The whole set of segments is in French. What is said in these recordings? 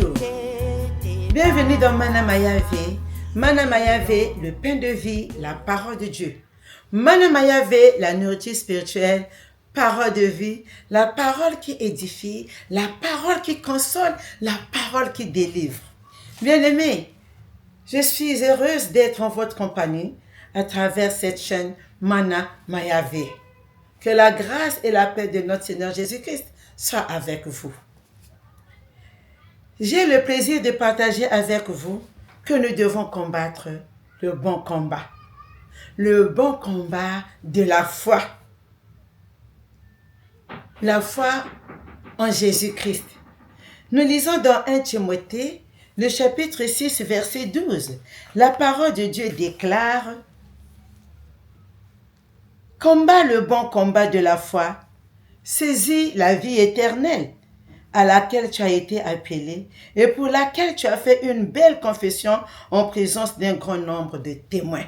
Bonjour, bienvenue dans Mana Mayave. Mana Mayave, le pain de vie, la parole de Dieu. Mana Mayave, la nourriture spirituelle, parole de vie, la parole qui édifie, la parole qui console, la parole qui délivre. Bien-aimés, je suis heureuse d'être en votre compagnie à travers cette chaîne Mana Mayave. Que la grâce et la paix de notre Seigneur Jésus-Christ soient avec vous. J'ai le plaisir de partager avec vous que nous devons combattre le bon combat. Le bon combat de la foi. La foi en Jésus-Christ. Nous lisons dans 1 Timothée, le chapitre 6, verset 12. La parole de Dieu déclare « Combat le bon combat de la foi, saisis la vie éternelle, à laquelle tu as été appelé et pour laquelle tu as fait une belle confession en présence d'un grand nombre de témoins.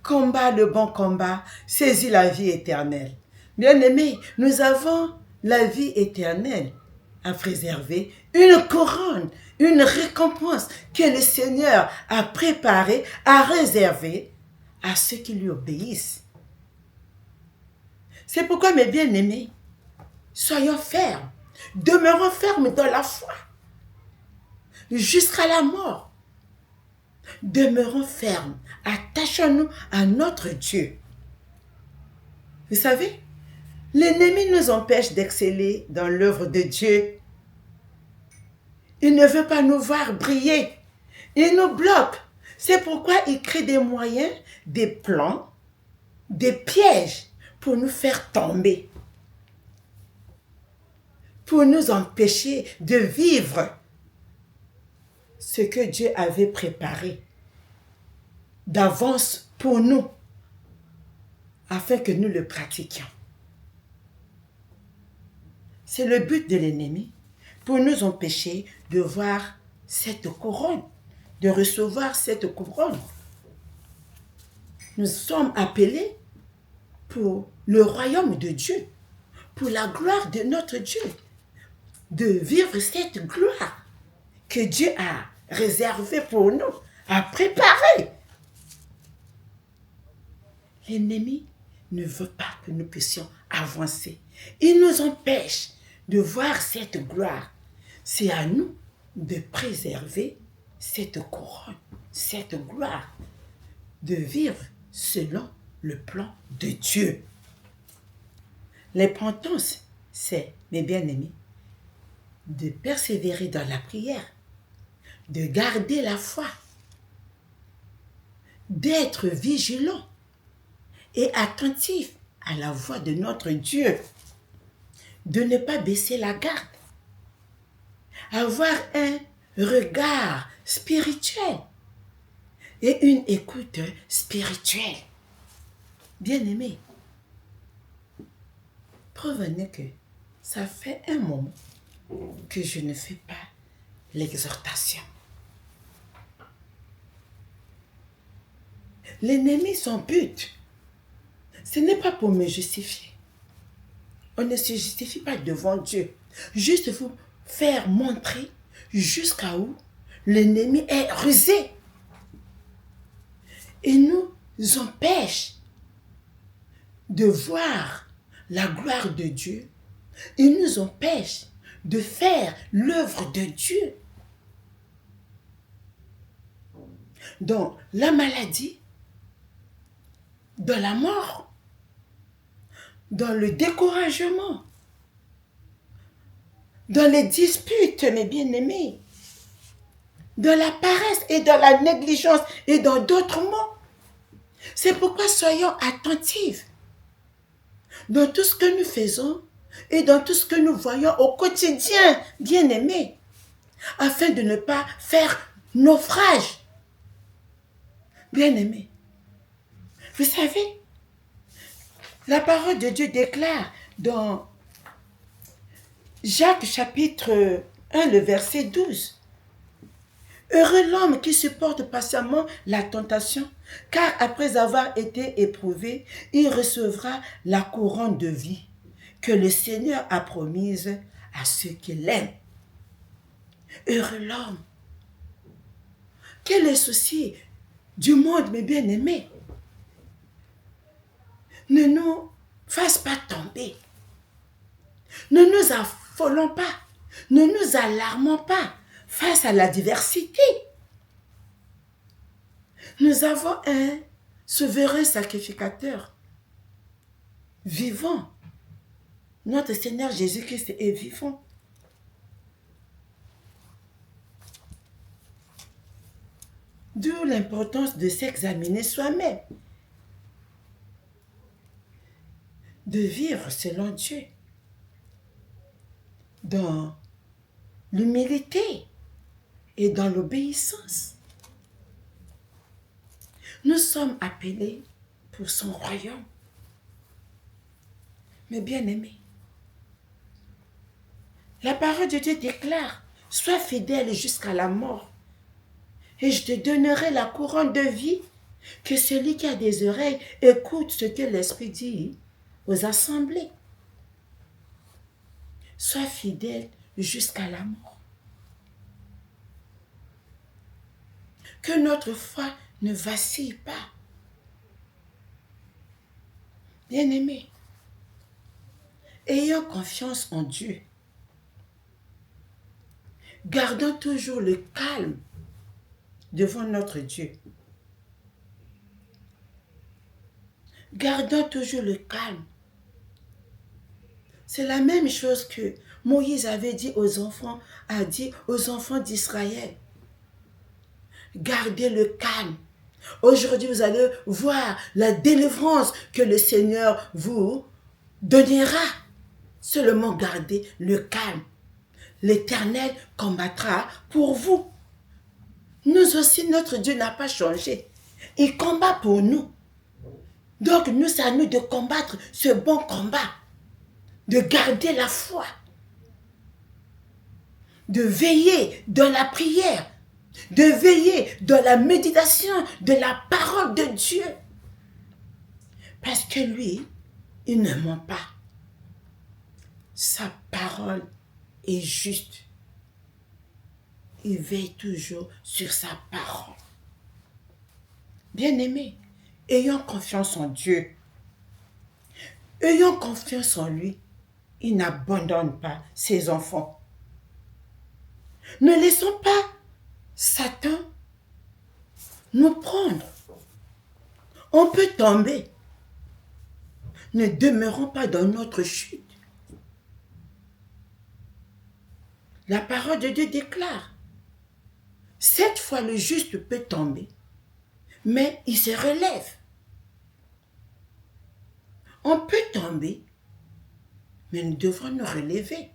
Combat le bon combat, saisis la vie éternelle. » Bien-aimés, nous avons la vie éternelle à préserver, une couronne, une récompense que le Seigneur a préparée, a réservée à ceux qui lui obéissent. C'est pourquoi, mes bien-aimés, soyons fermes. Demeurons fermes dans la foi, jusqu'à la mort. Demeurons fermes, attachons-nous à notre Dieu. Vous savez, l'ennemi nous empêche d'exceller dans l'œuvre de Dieu. Il ne veut pas nous voir briller. Il nous bloque. C'est pourquoi il crée des moyens, des plans, des pièges pour nous faire tomber. Pour nous empêcher de vivre ce que Dieu avait préparé d'avance pour nous, afin que nous le pratiquions. C'est le but de l'ennemi, pour nous empêcher de voir cette couronne, de recevoir cette couronne. Nous sommes appelés pour le royaume de Dieu, pour la gloire de notre Dieu, de vivre cette gloire que Dieu a réservée pour nous, a préparée. L'ennemi ne veut pas que nous puissions avancer. Il nous empêche de voir cette gloire. C'est à nous de préserver cette couronne, cette gloire, de vivre selon le plan de Dieu. L'importance, c'est, mes bien-aimés, de persévérer dans la prière, de garder la foi, d'être vigilant et attentif à la voix de notre Dieu, de ne pas baisser la garde, avoir un regard spirituel et une écoute spirituelle. Bien-aimés, prévenez que ça fait un moment que je ne fais pas l'exhortation. L'ennemi, son but, ce n'est pas pour me justifier. On ne se justifie pas devant Dieu. Juste vous faire montrer jusqu'à où l'ennemi est rusé. Il nous empêche de voir la gloire de Dieu. Il nous empêche de faire l'œuvre de Dieu. Dans la maladie, dans la mort, dans le découragement, dans les disputes, mes bien-aimés, dans la paresse et dans la négligence et dans d'autres mots. C'est pourquoi soyons attentifs dans tout ce que nous faisons et dans tout ce que nous voyons au quotidien, bien-aimés, afin de ne pas faire naufrage. Bien-aimés, vous savez, la parole de Dieu déclare dans Jacques chapitre 1, le verset 12. « Heureux l'homme qui supporte patiemment la tentation, car après avoir été éprouvé, il recevra la couronne de vie que le Seigneur a promise à ceux qui l'aiment. » Heureux l'homme. Quel est le souci du monde, mes bien-aimés? Ne nous fasse pas tomber. Ne nous affolons pas. Ne nous alarmons pas face à la diversité. Nous avons un souverain sacrificateur vivant. Notre Seigneur Jésus-Christ est vivant. D'où l'importance de s'examiner soi-même, de vivre selon Dieu, dans l'humilité et dans l'obéissance. Nous sommes appelés pour son royaume. Mes bien-aimés, la parole de Dieu déclare, sois fidèle jusqu'à la mort, et je te donnerai la couronne de vie. Que celui qui a des oreilles écoute ce que l'Esprit dit aux assemblées. Sois fidèle jusqu'à la mort. Que notre foi ne vacille pas. Bien-aimés, ayons confiance en Dieu. Gardons toujours le calme devant notre Dieu. Gardons toujours le calme. C'est la même chose que Moïse avait dit aux enfants d'Israël. Gardez le calme. Aujourd'hui, vous allez voir la délivrance que le Seigneur vous donnera. Seulement gardez le calme. L'Éternel combattra pour vous. Nous aussi, notre Dieu n'a pas changé. Il combat pour nous. Donc, nous, c'est à nous de combattre ce bon combat. De garder la foi. De veiller dans la prière. De veiller dans la méditation de la parole de Dieu. Parce que lui, il ne ment pas. Sa parole est juste. Il veille toujours sur sa parole. Bien-aimés, ayons confiance en Dieu. Ayons confiance en lui. Il n'abandonne pas ses enfants. Ne laissons pas Satan nous prendre. On peut tomber. Ne demeurons pas dans notre chute. La parole de Dieu déclare, 7 fois le juste peut tomber, mais il se relève. On peut tomber, mais nous devons nous relever.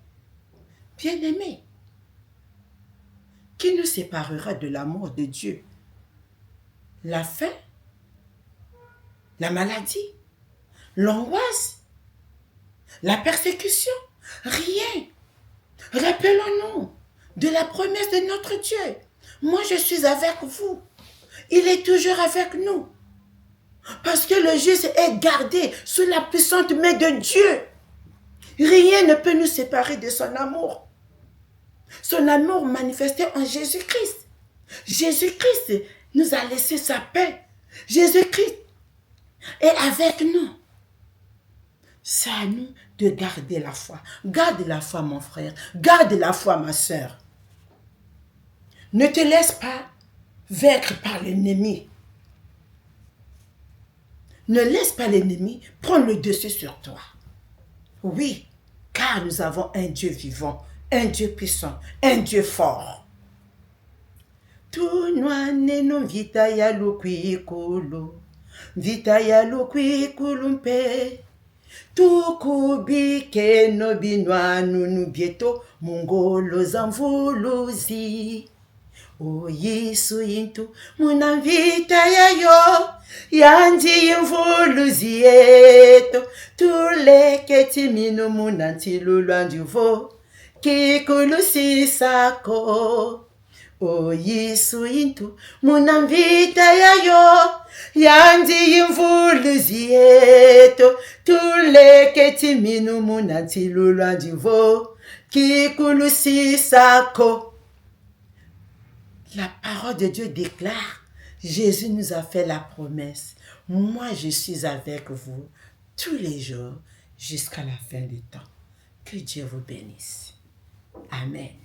Bien-aimés, qui nous séparera de l'amour de Dieu? La faim? La maladie? L'angoisse? La persécution? Rien. Rappelons-nous de la promesse de notre Dieu. Moi, je suis avec vous. Il est toujours avec nous. Parce que le juste est gardé sous la puissante main de Dieu. Rien ne peut nous séparer de son amour. Son amour manifesté en Jésus-Christ. Jésus-Christ nous a laissé sa paix. Jésus-Christ est avec nous. C'est à nous de garder la foi. Garde la foi, mon frère. Garde la foi, ma sœur. Ne te laisse pas vaincre par l'ennemi. Ne laisse pas l'ennemi prendre le dessus sur toi. Oui, car nous avons un Dieu vivant, un Dieu puissant, un Dieu fort. Tunwane no vita ya lukwikulu, vita ya lukwikulu mpe. Tukubike no binwa nunu bieto mungolo zamvuluzi. O Yesu intu muna vita ya yo yanji imvuluzi eto tuleke timinu muna ntilulwa njuvo kikulusi sako. O Yesu intu muna vita ya yo yanji imvuluzi eto tuleke timinu muna ntilulwa njuvo kikulusi sako. La parole de Dieu déclare, Jésus nous a fait la promesse. Moi, je suis avec vous tous les jours jusqu'à la fin du temps. Que Dieu vous bénisse. Amen.